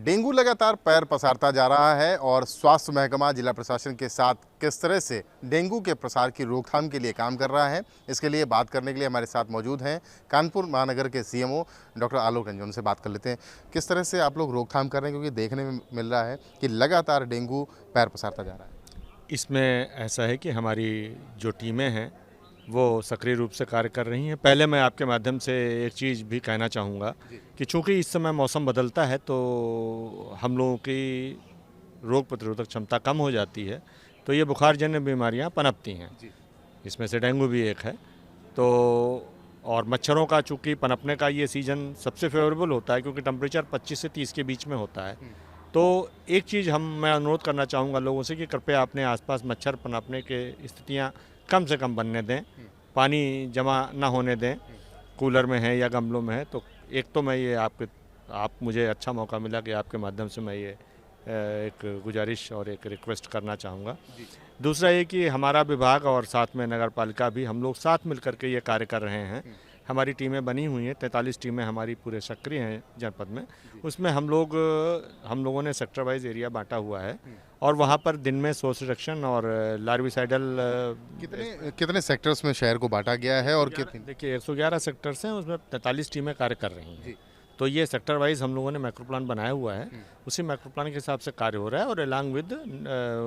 Dengue लगातार पैर पसारता जा रहा है और स्वास्थ्य महकमा जिला प्रशासन के साथ किस तरह से डेंगू के प्रसार की रोकथाम के लिए काम कर रहा है, इसके लिए बात करने के लिए हमारे साथ मौजूद हैं कानपुर महानगर के सीएमओ डॉक्टर आलोक रंजन। से बात कर लेते हैं, किस तरह से आप लोग रोकथाम कर रहे हैं, क्योंकि देखने में मिल रहा है कि लगातार डेंगू पैर पसारता जा रहा है। इसमें ऐसा है कि हमारी जो टीमें हैं वो सक्रिय रूप से कार्य कर रही हैं। पहले मैं आपके माध्यम से एक चीज़ भी कहना चाहूँगा कि चूँकि इस समय मौसम बदलता है तो हम लोगों की रोग प्रतिरोधक क्षमता कम हो जाती है, तो ये बुखारजन्य बीमारियाँ पनपती हैं। इसमें से डेंगू भी एक है। तो और मच्छरों का चूँकि पनपने का ये सीज़न सबसे फेवरेबल होता है क्योंकि टेम्परेचर 25 से 30 के बीच में होता है। तो एक चीज़ मैं अनुरोध करना चाहूँगा लोगों से कि कृपया अपने आसपास मच्छर पनपने के स्थितियाँ कम से कम बनने दें, पानी जमा ना होने दें, कूलर में है या गमलों में है। तो एक तो मैं ये आप मुझे अच्छा मौका मिला कि आपके माध्यम से मैं ये एक गुजारिश और एक रिक्वेस्ट करना चाहूँगा। दूसरा ये कि हमारा विभाग और साथ में नगर पालिका भी हम लोग साथ मिल करके ये कार्य कर रहे हैं। हमारी टीमें बनी हुई हैं, 43 टीमें हमारी पूरे सक्रिय हैं जनपद में। उसमें हम लोगों ने सेक्टर वाइज एरिया बांटा हुआ है और वहाँ पर दिन में सोर्स रिडक्शन और लार्विसाइडल कितने सेक्टर्स में शहर को बांटा गया है और कितने? देखिए 111 सेक्टर्स हैं, उसमें 43 टीमें कार्य कर रही हैं। तो ये सेक्टर वाइज हम लोगों ने मैक्रो प्लान बनाया हुआ है, उसी मैक्रो प्लान के हिसाब से कार्य हो रहा है और अलॉन्ग विद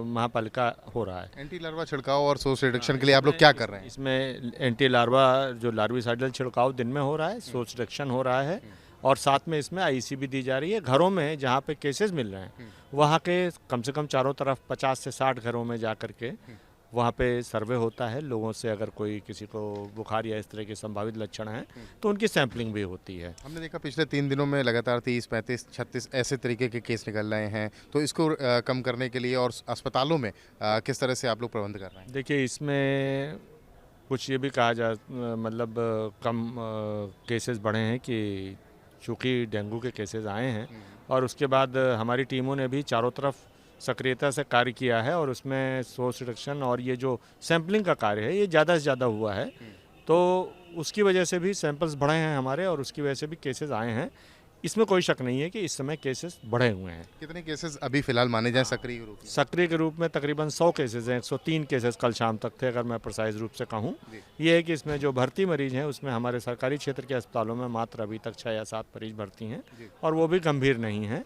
महापालिका हो रहा है। एंटी लार्वा छिड़काव और सोर्स रिडक्शन के लिए आप लोग क्या कर रहे हैं? इसमें एंटी लार्वा जो लार्विसाइडल छिड़काव दिन में हो रहा है, सोर्स रिडक्शन हो रहा है और साथ में इसमें आईसी भी दी जा रही है। घरों में जहाँ पे केसेस मिल रहे हैं वहाँ के कम से कम चारों तरफ 50 से 60 घरों में जा कर के वहाँ पे सर्वे होता है लोगों से। अगर कोई किसी को बुखार या इस तरह के संभावित लक्षण हैं तो उनकी सैंपलिंग भी होती है। हमने देखा पिछले 3 दिनों में लगातार 30, 35, 36 ऐसे तरीके के केस निकल रहे हैं, तो इसको कम करने के लिए और अस्पतालों में किस तरह से आप लोग प्रबंध कर रहे हैं? देखिए इसमें कुछ ये भी कहा मतलब कम केसेस बढ़े हैं कि चूँकि डेंगू के केसेस आए हैं और उसके बाद हमारी टीमों ने भी चारों तरफ सक्रियता से कार्य किया है और उसमें सोर्स रिडक्शन और ये जो सैम्पलिंग का कार्य है ये ज़्यादा से ज़्यादा हुआ है। तो उसकी वजह से भी सैंपल्स बढ़े हैं हमारे और उसकी वजह से भी केसेस आए हैं। इसमें कोई शक नहीं है कि इस समय केसेस बढ़े हुए हैं। कितने केसेस अभी फिलहाल माने जाएं सक्रिय रूप में? सक्रिय के रूप में तकरीबन 100 केसेस हैं। 103 केसेस कल शाम तक थे अगर मैं प्रिसाइज रूप से कहूँ। ये है कि इसमें जो भर्ती मरीज हैं उसमें हमारे सरकारी क्षेत्र के अस्पतालों में मात्र अभी तक 6 या 7 मरीज भर्ती हैं और वो भी गंभीर नहीं हैं।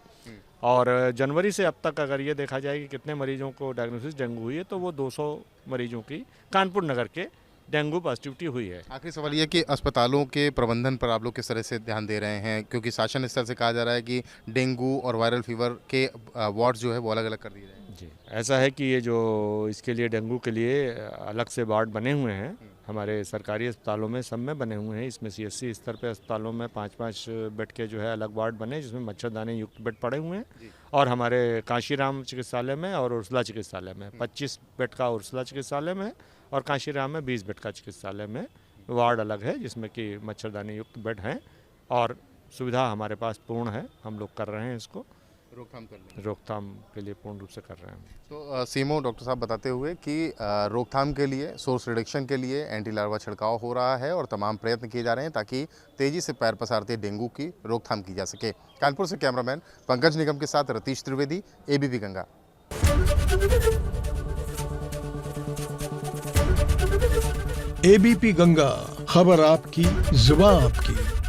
और जनवरी से अब तक अगर ये देखा जाए कि कितने मरीजों को डायग्नोसिस डेंगू हुई है तो वो 200 मरीजों की कानपुर नगर के डेंगू पॉजिटिविटी हुई है। आखिरी सवाल ये कि अस्पतालों के प्रबंधन पर आप लोग किस तरह से ध्यान दे रहे हैं, क्योंकि शासन स्तर से कहा जा रहा है कि डेंगू और वायरल फीवर के वार्ड जो है वो अलग अलग कर दिए जाएंगे। जी, ऐसा है कि ये जो इसके लिए डेंगू के लिए अलग से वार्ड बने हुए हैं हमारे सरकारी अस्पतालों में, सब में बने हुए हैं। इसमें CSC स्तर पे अस्पतालों में 5-5 बेड के जो है अलग वार्ड बने जिसमें मच्छरदानी युक्त बेड पड़े हुए हैं और हमारे कांशीराम चिकित्सालय में और उर्सला चिकित्सालय में 25 बेड का उर्सला चिकित्सालय में और कांशीराम में 20 बेड का चिकित्सालय में वार्ड अलग है जिसमें कि मच्छरदानी युक्त बेड हैं और सुविधा हमारे पास पूर्ण है। हम लोग कर रहे हैं इसको रोकथाम के लिए पूर्ण रूप से कर रहे हैं। तो सीएमओ डॉक्टर साहब बताते हुए कि रोकथाम के लिए, सोर्स रिडक्शन के लिए एंटी लार्वा छिड़काव हो रहा है और तमाम प्रयत्न किए जा रहे हैं ताकि तेजी से पैर पसारते डेंगू की रोकथाम की जा सके। कानपुर से कैमरामैन पंकज निगम के साथ रतीश त्रिवेदी, ABP गंगा। ABP गंगा, खबर आपकी, जुबान आपकी।